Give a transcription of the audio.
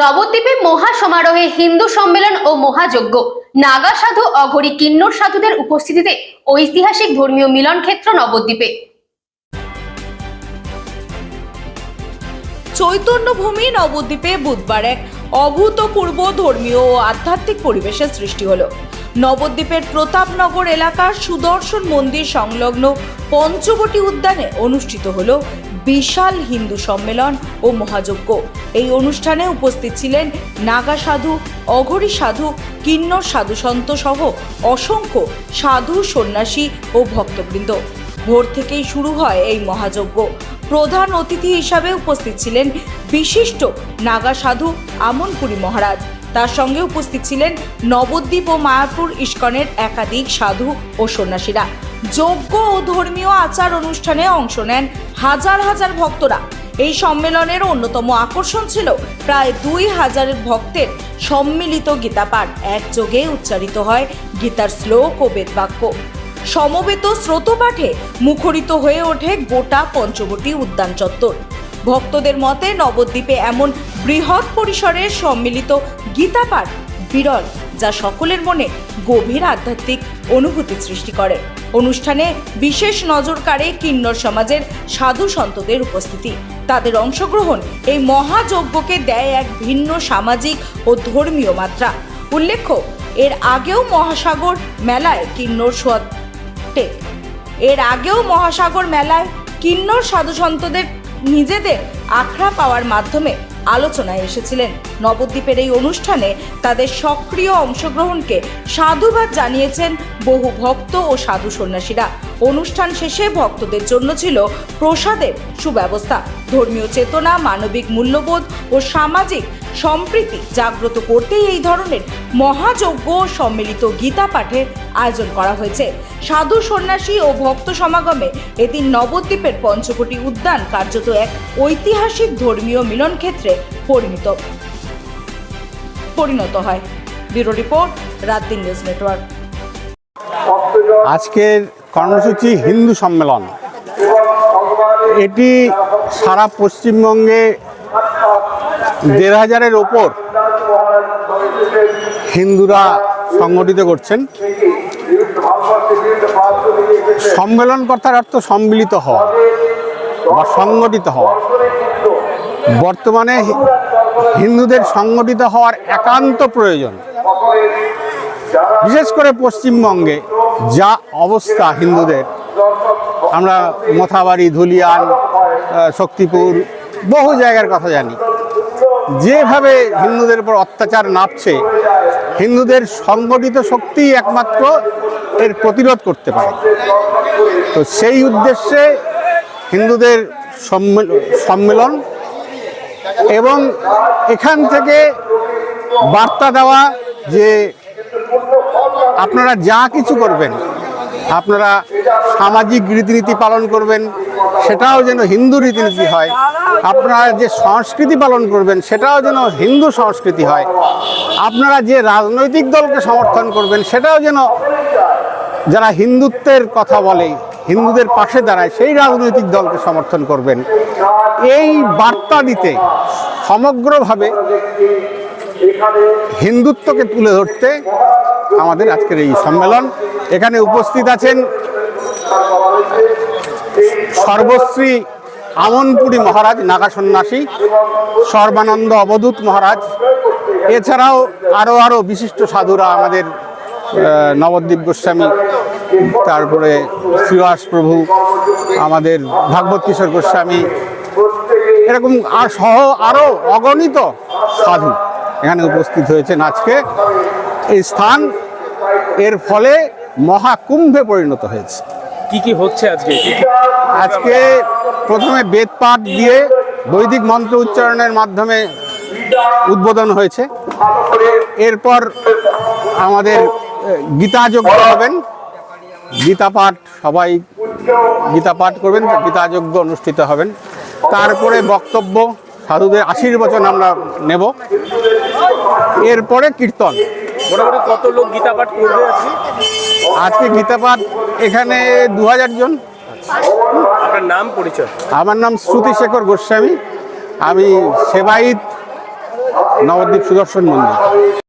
নবদ্বীপে মহা সমারোহে হিন্দু সম্মেলন ও মহাযজ্ঞ। নাগা সাধু অঘরী কিন্নর সাধুদের উপস্থিতিতে ঐতিহাসিক ধর্মীয় মিলন ক্ষেত্র নবদ্বীপে। চৈতন্যভূমি নবদ্বীপে বুধবার এক অভূতপূর্ব ধর্মীয় ও আধ্যাত্মিক পরিবেশের সৃষ্টি হলো। নবদ্বীপের প্রতাপনগর এলাকার সুদর্শন মন্দির সংলগ্ন পঞ্চবটি উদ্যানে অনুষ্ঠিত হলো বিশাল হিন্দু সম্মেলন ও মহাযজ্ঞ। এই অনুষ্ঠানে উপস্থিত ছিলেন নাগা সাধু, অঘরী সাধু, কিন্নর সাধু সন্ত সহ অসংখ্য সাধু, সন্ন্যাসী ও ভক্তবৃন্দ। ভোর থেকেই শুরু হয় এই মহাযজ্ঞ। প্রধান অতিথি হিসাবে উপস্থিত ছিলেন বিশিষ্ট নাগা সাধু আমনপুরী মহারাজ। তার সঙ্গে উপস্থিত ছিলেন নবদ্বীপ ও মায়াপুর ইস্কনের একাধিক সাধু ও সন্ন্যাসীরা। যজ্ঞ ও ধর্মীয় আচার অনুষ্ঠানে অংশ নেন হাজার হাজার ভক্তরা। এই সম্মেলনের অন্যতম আকর্ষণ ছিল প্রায় 2000 ভক্তের সম্মিলিত গীতাপাঠ। একযোগে উচ্চারিত হয় গীতার শ্লোক ও বেদবাক্য। সমবেত স্রোতপাঠে মুখরিত হয়ে ওঠে গোটা পঞ্চবটি উদ্যান চত্বর। ভক্তদের মতে নবদ্বীপে এমন বৃহৎ পরিসরের সম্মিলিত গীতাপাঠ বিরল, যা সকলের মনে গভীর আধ্যাত্মিক অনুভূতি সৃষ্টি করে। অনুষ্ঠানে বিশেষ নজর কাড়ে কিন্নর সমাজের সাধু সন্তদের উপস্থিতি। তাদের অংশগ্রহণ এই মহাযজ্ঞকে দেয় এক ভিন্ন সামাজিক ও ধর্মীয় মাত্রা। উল্লেখ্য, এর আগেও মহাসাগর মেলায় কিন্নর সাধু সন্তদের নিজেদের আখড়া পাওয়ার মাধ্যমে আলোচনায় এসেছিলেন। নবদ্বীপের এই অনুষ্ঠানে তাদের সক্রিয় অংশগ্রহণকে সাধুবাদ জানিয়েছেন বহু ভক্ত ও সাধু সন্ন্যাসীরা। অনুষ্ঠান শেষে ভক্তদের জন্য ছিল প্রসাদের সুব্যবস্থা। ধর্মীয় চেতনা, মানবিক মূল্যবোধ ও সামাজিক সম্প্রীতি জাগ্রত করতেই এই ধরনের মহাযজ্ঞ সম্মিলিত গীতা পাঠের আয়োজন করা হয়েছে। সাধু, সন্ন্যাসী ও ভক্ত সমাগমে এদিন নবদ্বীপের পঞ্চবটি উদ্যান কার্যত এক ঐতিহাসিক ধর্মীয় মিলন ক্ষেত্রে পরিণত হয়। ব্যুরো রিপোর্ট, রাত-দিন নিউজ নেটওয়ার্ক। আজকের কর্মসূচি হিন্দু সম্মেলন। এটি সারা পশ্চিমবঙ্গে 1500-এর ওপর হিন্দুরা সংগঠিত করছেন। সম্মেলন কথার অর্থ সম্মিলিত হওয়া বা সংগঠিত হওয়া। বর্তমানে হিন্দুদের সংগঠিত হওয়ার একান্ত প্রয়োজন। বিশেষ করে পশ্চিমবঙ্গে যা অবস্থা হিন্দুদের, আমরা মথাবাড়ি, ধুলিয়ান, শক্তিপুর বহু জায়গার কথা জানি। যেভাবে হিন্দুদের উপর অত্যাচার নামছে, হিন্দুদের সংগঠিত শক্তিই একমাত্র এর প্রতিরোধ করতে পারে। তো সেই উদ্দেশ্যে হিন্দুদের সম্মেলন এবং এখান থেকে বার্তা দেওয়া যে আপনারা যা কিছু করবেন, আপনারা সামাজিক রীতিনীতি পালন করবেন, সেটাও যেন হিন্দু রীতিনীতি হয়। আপনারা যে সংস্কৃতি পালন করবেন, সেটাও যেন হিন্দু সংস্কৃতি হয়। আপনারা যে রাজনৈতিক দলকে সমর্থন করবেন, সেটাও যেন যারা হিন্দুত্বের কথা বলে, হিন্দুদের পাশে দাঁড়ায়, সেই রাজনৈতিক দলকে সমর্থন করবেন। এই বার্তা দিতে সমগ্রভাবে হিন্দুত্বকে তুলে ধরতে আমাদের আজকের এই সম্মেলন। এখানে উপস্থিত আছেন সর্বশ্রী আমনপুরী মহারাজ, নাগা সন্ন্যাসী, সর্বানন্দ অবধূত মহারাজ। এছাড়াও আরও বিশিষ্ট সাধুরা, আমাদের নবদ্বীপ গোস্বামী, তারপরে শ্রীবাস প্রভু, আমাদের ভাগবত কিশোর গোস্বামী, এরকম সহ আরও অগণিত সাধু এখানে উপস্থিত হয়েছেন। আজকে এই স্থান এর ফলে মহাকুম্ভে পরিণত হয়েছে। কি কি হচ্ছে আজকে প্রথমে বেদ পাঠ দিয়ে বৈদিক মন্ত্র উচ্চারণের মাধ্যমে উদ্বোধন হয়েছে। এরপর আমাদের গীতাযজ্ঞ হবেন। গীতা পাঠ, সবাই গীতা পাঠ করবেন, গীতাযজ্ঞ অনুষ্ঠিত হবেন। তারপরে বক্তব্য, সাধুদের আশীর্বচন আমরা নেব। এরপরে কীর্তন। মোটামুটি কত লোক গীতা পাঠ করবে আজকে গীতা পাঠ এখানে 2000 জন। আপনার নাম, পরিচয়? আমার নাম শ্রুতি শেখর গোস্বামী। আমি সেবায়িত নবদ্বীপ সুদর্শন মন্দির।